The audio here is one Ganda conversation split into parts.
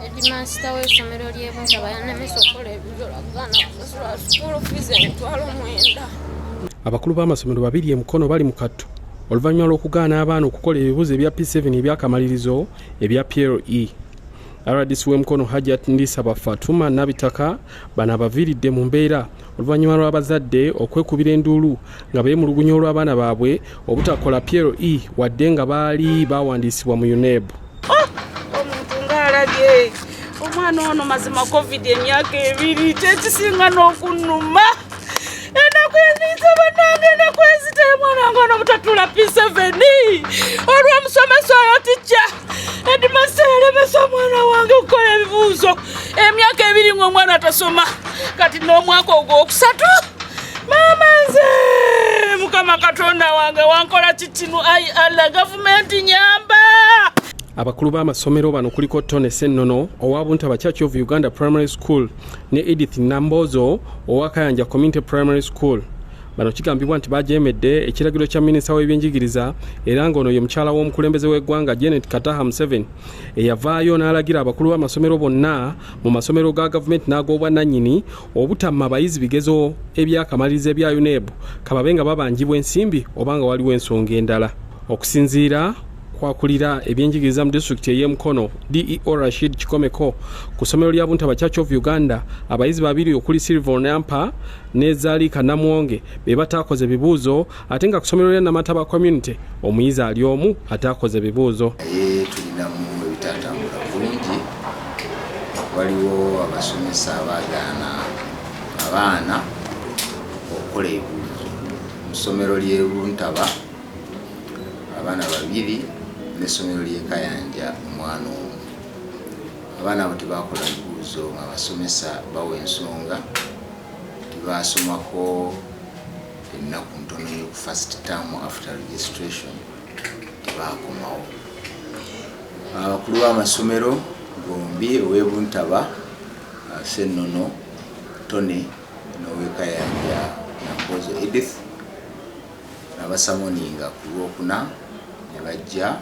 Heedimasita w'essomero ly'e Buntaba yanemesa okukola ebigezo kugaana kusasula school fees emitwalo 9. Abakulu b'amasomero babiri emukono bali mu kattu oluvannyuma lw'okugaana abaana okukola ebibuuzo ebya P7 eby'akamalirizo ebya PLE. RDC w'emukono Hajat Ndisaba Fatuma Nabitaka bano abaviiridde mu mbeera oluvannyuma lw'abazadde okwekubira enduulu nga beemulugunya olw'abaana baabwe obutakola PLE wadde nga baali bawandiisibwa mu UNEB. Omuntu ng'alabye omwana ono mazima COVID emyaka 2 tekisinga n'okunnuma. Enaku eziiza bannange enaku eziteye mwana wange ono butatula P7 olw'omusomesa oyo ticca Heedimasita yalemesa omwana wange okukola ebibuuzo emyaka 2 ng'omwana atasoma kati n'omwaka ogwokusatu. Maama nze Mukama Katonda wange wankola kitinu ayi Allah gavumenti nyamba. Abakulu b'amasomero bano kuliko Tonny Ssennono owa Buntaba CU Uganda Primary School ne Edith Namboozo owa Kayanja Community Primary School. Bano kigambibwa nti bajeemedde ekiragiro kya minisita w'eby'enjigiriza era ng'ono ye mukyala w'omukulembeze w'eggwanga Kataha Museveni eyavaayo n'alagira abakulu b'amasomero bonna mu masomero ga gavumenti n'ag'obwannannyini obutamma bayizi bigezo eby'akamalirizo ebya UNEB kababe nga babanjibwa ensimbi oba nga waliwo ensonga endala. Okusinziira kw'akulira eby'enjigiriza mu disitulikiti ey'emukono DEO Rashid Kikomeko ku ssomero lya Buntaba CU Uganda abayizi babiri okuli Silver Onyapa ne Zaliika Namuwonge be bataakoze bibuuzo ate nga ku ssomero lya Namataba Community omuyizi ali omu ataakoze bibuuzo. Tulinamu ebitatambula bulungi, waliwo abasomesa abagaana abaana okukola ebibuuzo mu ssomero ly'e Buntaba abaana babiri n'essomero ly'e Kayanja omwana omu. Abaana abo tebakola bibuuzo nga abasomesa bawa ensonga tebasomako ennaku ntono y'oku first term after registration tebakomawo. Abakulu b'amasomero bombi ow'e Buntaba Ssennono Tonny n'ow'e Kayanja Namboozo Edith nabasamoninga ku Lwokuna ne bajja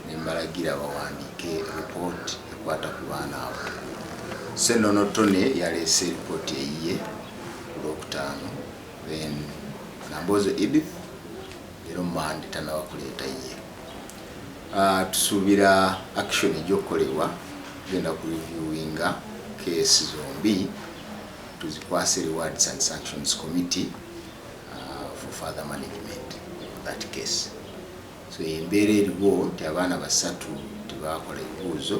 ne mbalagira bawandiike ripooti ekwata ku baana abo. Ssennono Tonny yaleese ripooti eyiye ku Lwokutaano, then Namboozo Edith leero Mmande tanaba kuleeta yiye. Tusuubira action egy'okukolebwa tugenda ku reviewinga case zombi tuzikwase Rewards and Sanctions Committee for further management of that case. So embeera eriwo nti abaana basatu tebakola ebibuuzo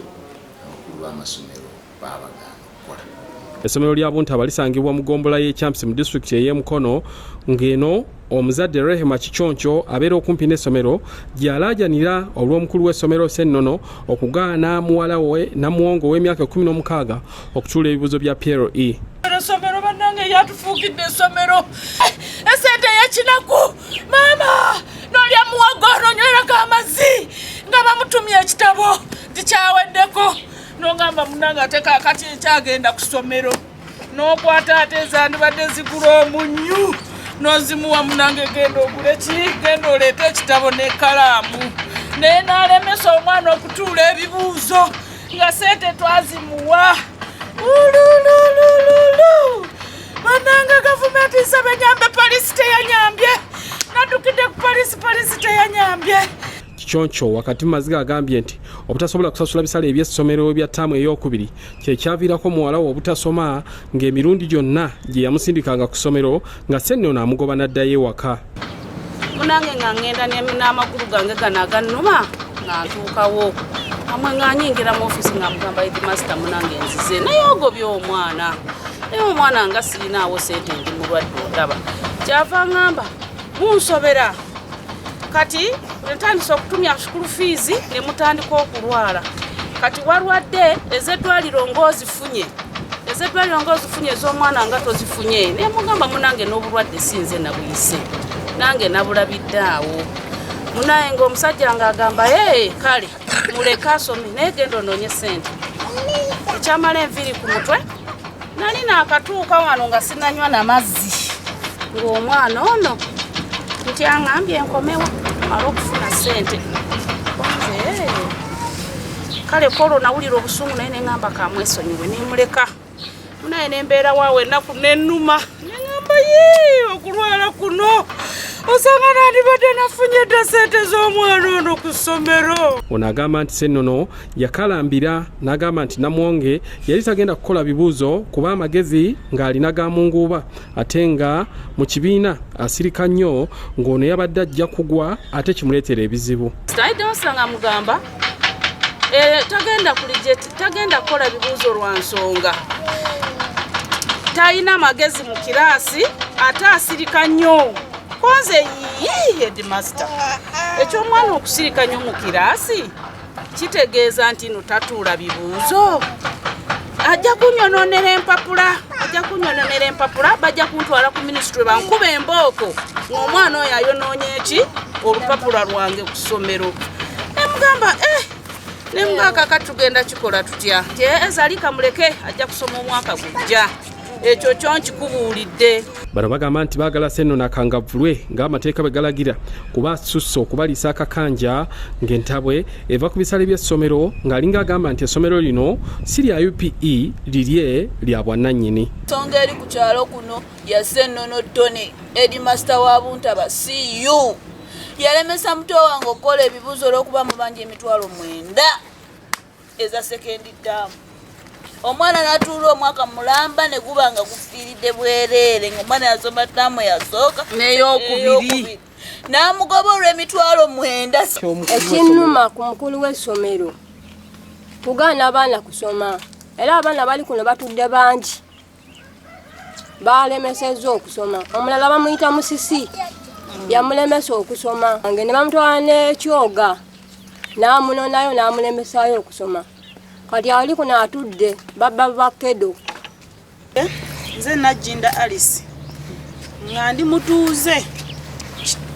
abakulu b'amasomero baabagaana okukola. Essomero lya Buntaba lisangibwa mu gombola y'ekyamsi mu disitulikiti ey'emukono ng'eno omuzadde Rehema Kichoncho abeera okumpi n'essomero gy'alaajanira olw'omukulu w'essomero Ssennono okugaana muwala we Namuwonge ow'emyaka 16 okutuula ebibuuzo bya PLE. Essomero bannange yatufuukidde essomero esente y'ekinaku maama n'olya muwogo n'onywerako amazzi nga bamutumye ekitabo tikyaweddeko n'ogamba munnange ate kaakati ekyagenda ku ssomero n'okwata ate ezandibadde zigula omunnyu n'ozimuwa munnange genda ogule ki genda oleete ekitabo n'ekkalaamu naye n'alemesa omwana okutuula ebibuuzo nga sente twazimuwa. Bannange gavumenti nsaba enyambe poliisi teyanyambye naddukidde ku poliisi teyanyambye. Kichoncho wakati mu maziga agambye nti obutasobola kusasula bisale eby'essomero bya ttaamu ey'okubiri kyekyaviirako muwala we obutasoma ng'emirundi gyonna gye yamusindikanga ku ssomero nga Ssennono amugoba n'addayo ewaka. Munange nga ngenda n'amagulu gange gano agannuma nga ntuukawo amwe nga nyingira mu ofiisi nga mugamba Heedimasita munange nzize naye ogobye omwana naye omwana nga sirinaawo sente ndi mulwadde ondaba kyava ngamba munsobera kati ntandise okutumya school fees ne mutandika okulwala kati walwadde ezeddwaliro ng'ozifunye ez'omwana nga tozifunye naye mugamba munange n'obulwadde sinze nabuyise nange nabulabidde awo munaye ng'omusajja nga agamba kale muleka asome naye genda onoonye sente ekyamala enviiri ku mutwe nali naakatuuka wano nga sinanywa n'amazzi ng'omwana ono nti aŋŋambye enkomewo mala okufuna sente kale kolo nawulira obusungu naye neŋŋamba kamwesonyiwe nemuleka naye nembeera waawe ennaku nenuma neŋŋamba ye okulwala kuno osanga nandibadde nafunye dda sente z'omwana ono ku ssomero. Ono agamba nti Ssennono yakalambira n'agamba nti Namuwonge yali tagenda kukola bibuuzo kuba amagezi ng'alina ga munguuba ate nga mu kibiina asirika nnyo ng'ono yabadde ajja kugwa ate kimuleetera ebizibu. Sitayidde osanga mugamba tagenda kukola bibuuzo lwa nsonga talina magezi mu kiraasi ate asirika nnyo. Konze heedimasita eky'omwana okusirika nnyo mu kiraasi kitegeeza nti no tatuula bibuuzo. Ajja kunyononera empapula bajja kuntwala ku minisitule bankuba embooko ng'omwana oyo ayonoonye eki olupapula lwange ku ssomero. Nemugamba nemugamba kati tugenda kikola tutya nti Zaliika muleke ajja kusoma omwaka gujja. Ekyo kyo nkikubuulidde. Bano bagamba nti baagala Ssennono akangavvulwe ng'amateeka bwe galagira kuba asusse okubaliisa akakanja ng'entabwe eva ku bisale by'essomero ng'alinga agamba nti essomero lino si lya UPE lirye lya bwannannyini. Ensonga eri ku kyalo kuno ya Ssennono Tonny heedimasita wa Buntaba CU yalemesa muto wange okukola ebibuuzo olw'okuba mu banja emitwalo 9 eza sekendi ttaamu. Omwana natuula omwaka mulamba ne guba nga gufiiridde bwereere ng'omwana yasoma ttaamu yasooka n'eyokubiri n'amugoba olw'emitwalo 9. Ekinnuma ku mukulu w'essomero kugaana abaana kusoma era abaana bali kuno batudde bangi balemesezza okusoma. Omulala bamuyita Musisi yamulemesa okusoma nge ne bamutwala n'ekyoga n'amunonayo n'amulemesaayo okusoma. Kati ali kuno atudde baba bakedo. Nze Najjinda Alice nga ndi mutuuze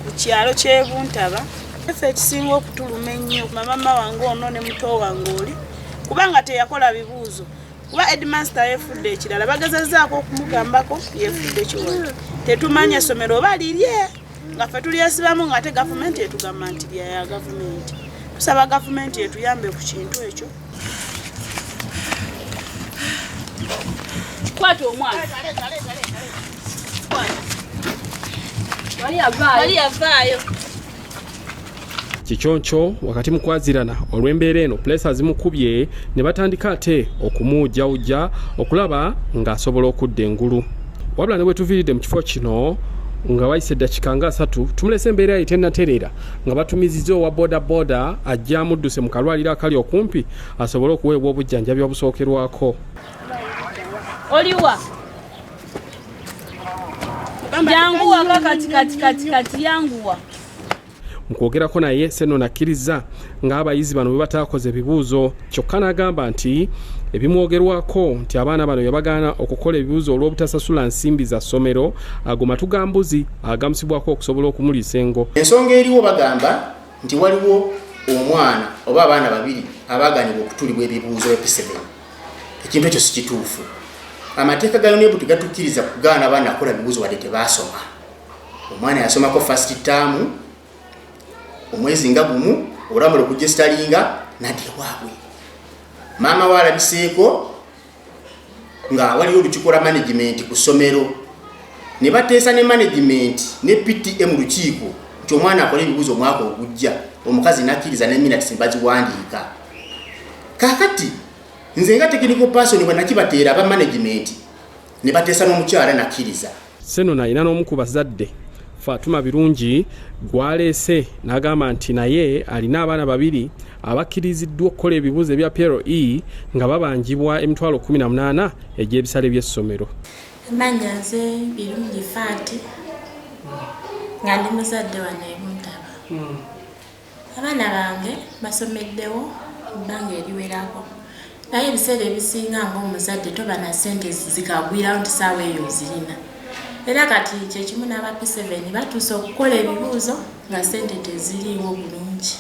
ku kyalo ky'e Buntaba. Efe ekisinga okutuluma ennyo mama wange ono ne muto wange oli kubanga teyakola bibuuzo kuba heedimasita yeefudde ekirala bagezezzaako okumugambako yeefudde kiwala tetumanya essomero oba lirye nga ffe tulyesibamu ng'ate gavumenti etugamba nti lya gavumenti. Tusaba gavumenti etuyambe ku kintu ekyo. Kwata omwana wali avaayo. Kikyoncho wakati mu kwazirana olw'embeera eno pulesa zimukubye ne batandika ate okumuwujjawujja okulaba ng'asobola okudda engulu. Wabula ne bwe tuviiridde mu kifo kino nga wayise eddakiika nga 3 tumulese embeera yayite natereera nga batumizizza owa boda ajja amudduse mu kalwaliro akali okumpi asobole okuweebwa obujjanjabi obusookerwako. Oliwa janguwa kati yanguwa. Mu kwogerako naye Ssennono akkiriza ng'abayizi bano bwe bataakoze ebibuuzo kyokka n'agamba nti ebimwogerwako nti abaana bano yabagaana okukola ebibuuzo olw'obutasasula nsimbi za ssomero ago matugambuzi agamusibwako okusobola okumuliisa engo. Ensonga eriwo bagamba nti waliwo omwana oba abaana babiri abaaganibwa okutulibwa ebibuuzo P7. Ekintu ekyo si kituufu. Amateeka ga UNEB tegatukkiriza kugaana abaana kukola bibuuzo wadde tebaasoma. Omwana yasomako first term omwezi nga gumu olamula okugestalinga nadde waabwe. Maama waalabiseeko nga waliwo olukiiko lwa management ku ssomero ne bateesa ne management ne PTA mu lukiiko nti omwana akola ebibuuzo omwaka ogujja. Omukazi nakkiriza ne minutes baziwandiika. Kaakati nze nga technical person bwe nakibateera aba management ne bateesa n'omukyala nakkiriza. Ssennono alina n'omu ku bazadde Fatuma Birungi gwaleese n'agamba nti naye alina abaana babiri abakkiriziddwa okukola ebibuuzo ebya PLE nga babangibwa emitwalo 18 egy'ebisale by'essomero. Manya nze Birungi Fati nga ndi muzadde wano e Buntaba. Abaana bange basomeddewo ebbanga eriwerako naye ebiseera ebisinga ng'omuzadde toba na ssente zikagwirawo nti saawa eyo zirina. Era kati kyekimu n'aba P7 batuuse okukola ebibuuzo nga ssente teziriiwo bulungi.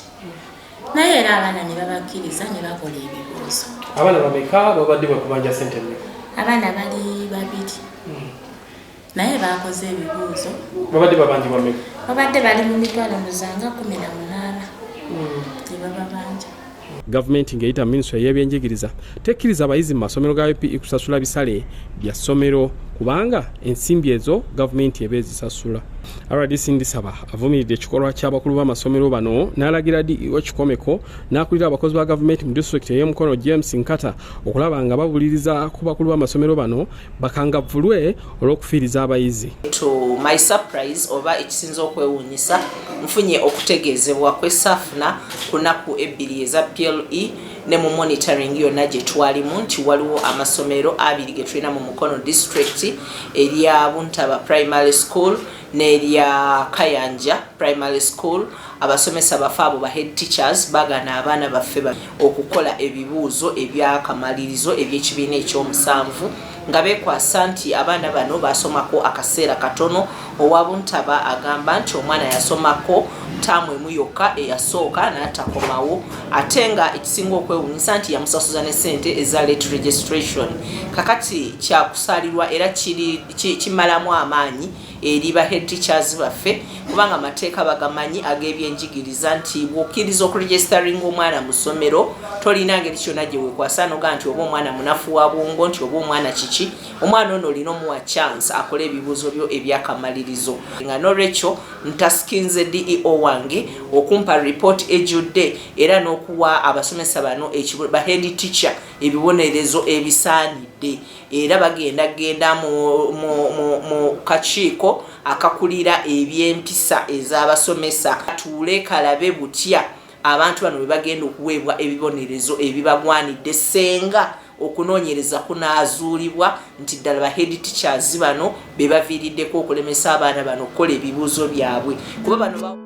Naye era abaana ne babakkiriza ne bakola ebibuuzo. Abaana bameka babadde bakubanja ssente mmeka? Abaana bali 2. Naye bakoze ebibuuzo. Babadde babangibwa mmeka? Babadde bali mu mitwalo 18. Ne bababanja. Gavumenti ng'eyita minisita y'eby'enjigiriza tekkiriza abayizi mu masomero ga PLE kusasula bisale bya ssomero kubanga ensimbi ezo gavumenti eba ezisasula. RDC Ndisaba avumiridde ekikolwa ky'abakulu b'amasomero bano n'alagira DEO Kikomeko n'akulira abakozi ba gavumenti mu disitulikiti ey'Omukono James Nkata okulaba nga babuliriza ku bakulu b'amasomero bano bakangavvulwe olw'okufiiriza abayizi. To my surprise oba ekisinza okwewuunyisa nfunye okutegeezebwa kw'essaafuna ku nnaku ebbiri eza PLE ne mu monitoring yonna gye twalimu nti waliwo amasomero abiri ge tulina mu Mukono district erya Buntaba Primary School n'erya Kayanja Primary School. Abasomesa bafe abo ba head teachers bagana abaana baffe okukola ebibuuzo ebyakamalirizo eby'ekibiina ekyomusanvu nga beekwasa nti abaana bano basomako akaseera katono. Owa Buntaba agamba nti omwana yasomako taamu emu yokka eyasooka n'atakomawo ate nga ekisinga okwewuunyisa nti yamusasuza ne ssente eza late registration. Kakati kyakusaalirwa era kimalamu amaanyi eri ba head teachers baffe kubanga amateeka bagamanyi ag'eby'enjigiriza nti bw'okkiriza okuregisteringa omwana mu ssomero tolina ngeri kyonna gye weekwasa noga nti oba omwana munafu wa bwongo nti oba omwana kiki omwana ono olina omuwa chance akole ebibuuzo byo ebyakamalirizo. Nga n'olwekyo ntasikinze DEO wange okumpa report ejjudde era n'okuwa abasomesa bano ba head teacher ebibonerezo ebisaanidde era bagenda mu kakiiko akakulira eby'empisa ez'abasomesa tuule kalabe butya abantu bano bwe bagenda okuweebwa ebibonerezo ebibagwanidde senga okunoonyereza kunaazuulibwa nti ddala ba head teachers bano be baviiriddeko okulemesa abaana bano okukola ebibuuzo byabwe kuba bano